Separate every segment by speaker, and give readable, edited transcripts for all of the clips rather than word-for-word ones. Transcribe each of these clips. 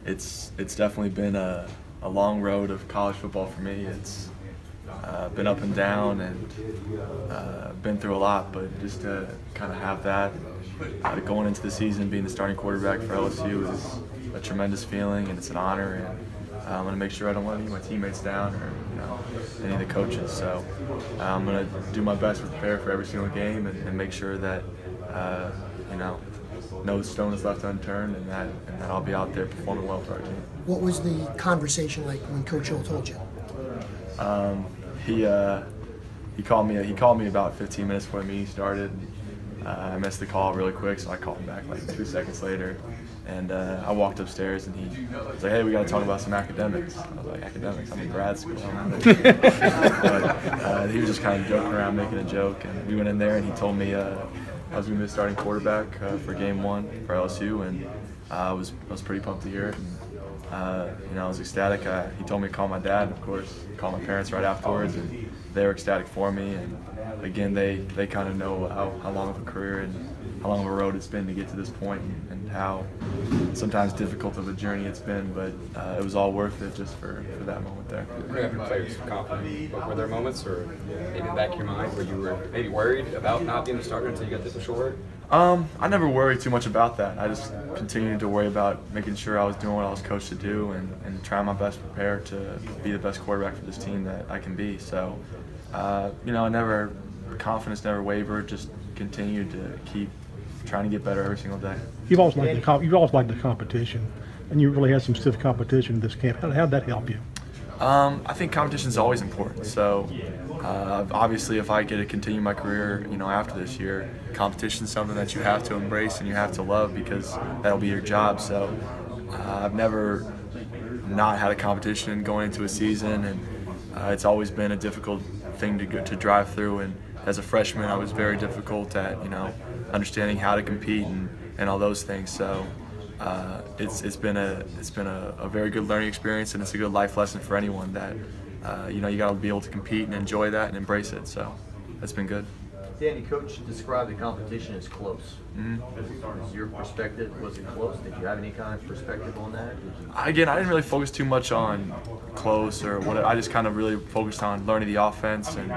Speaker 1: it's definitely been a long road of college football for me. It's been up and down and been through a lot, but just to kind of have that going into the season, being the starting quarterback for LSU is a tremendous feeling, and it's an honor. And I'm going to make sure I don't let any of my teammates down, or any of the coaches. So I'm going to do my best to prepare for every single game and make sure that no stone is left unturned, and that I'll be out there performing well for our team.
Speaker 2: What was the conversation like when Coach Hill told you?
Speaker 1: He called me about 15 minutes before the meeting started. I missed the call really quick, so I called him back like 2 seconds later. And I walked upstairs, and he was like, "Hey, we got to talk about some academics." I was like, "Academics? I'm in grad school." But he was just kind of joking around, making a joke. And we went in there, and he told me I was going to be the starting quarterback for Game 1 for LSU, and I was pretty pumped to hear it. And, I was ecstatic. He told me to call my dad, and of course, call my parents right afterwards, and they were ecstatic for me. And again, they kind of know how long of a career and how long of a road it's been to get to this point, and how sometimes difficult of a journey it's been, but it was all worth it just for that moment there.
Speaker 3: Every player's confident, but were there moments, or maybe in the back of your mind, where you were maybe worried about not being the starter until you got this official word?
Speaker 1: I never worried too much about that. I just continued to worry about making sure I was doing what I was coached to do, and trying my best to prepare to be the best quarterback for this team that I can be. So, confidence never wavered, just continued to keep trying to get better every single day.
Speaker 4: You've always liked the competition, and you really had some stiff competition in this camp. How did that help you?
Speaker 1: I think competition is always important. So obviously, if I get to continue my career, after this year, competition is something that you have to embrace and you have to love, because that'll be your job. So I've never not had a competition going into a season, and it's always been a difficult thing to drive through. And as a freshman, I was very difficult at understanding how to compete and all those things. So it's been a very good learning experience, and it's a good life lesson for anyone that you got to be able to compete and enjoy that and embrace it. So that's been good.
Speaker 5: Danny, Coach described the competition as close. Mm-hmm. Your perspective, was it close? Did you have any kind of perspective on that?
Speaker 1: Again, I didn't really focus too much on close or what. I just kind of really focused on learning the offense and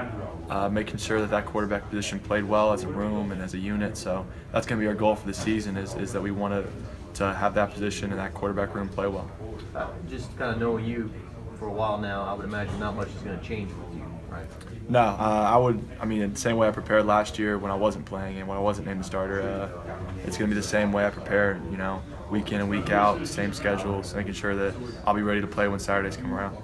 Speaker 1: making sure that quarterback position played well as a room and as a unit. So that's going to be our goal for the season, is that we want to have that position and that quarterback room play well.
Speaker 5: Just kind of knowing you for a while now, I would imagine not much is going to change with you, right?
Speaker 1: No, the same way I prepared last year when I wasn't playing and when I wasn't named the starter, it's going to be the same way I prepare, week in and week out, same schedules, making sure that I'll be ready to play when Saturdays come around.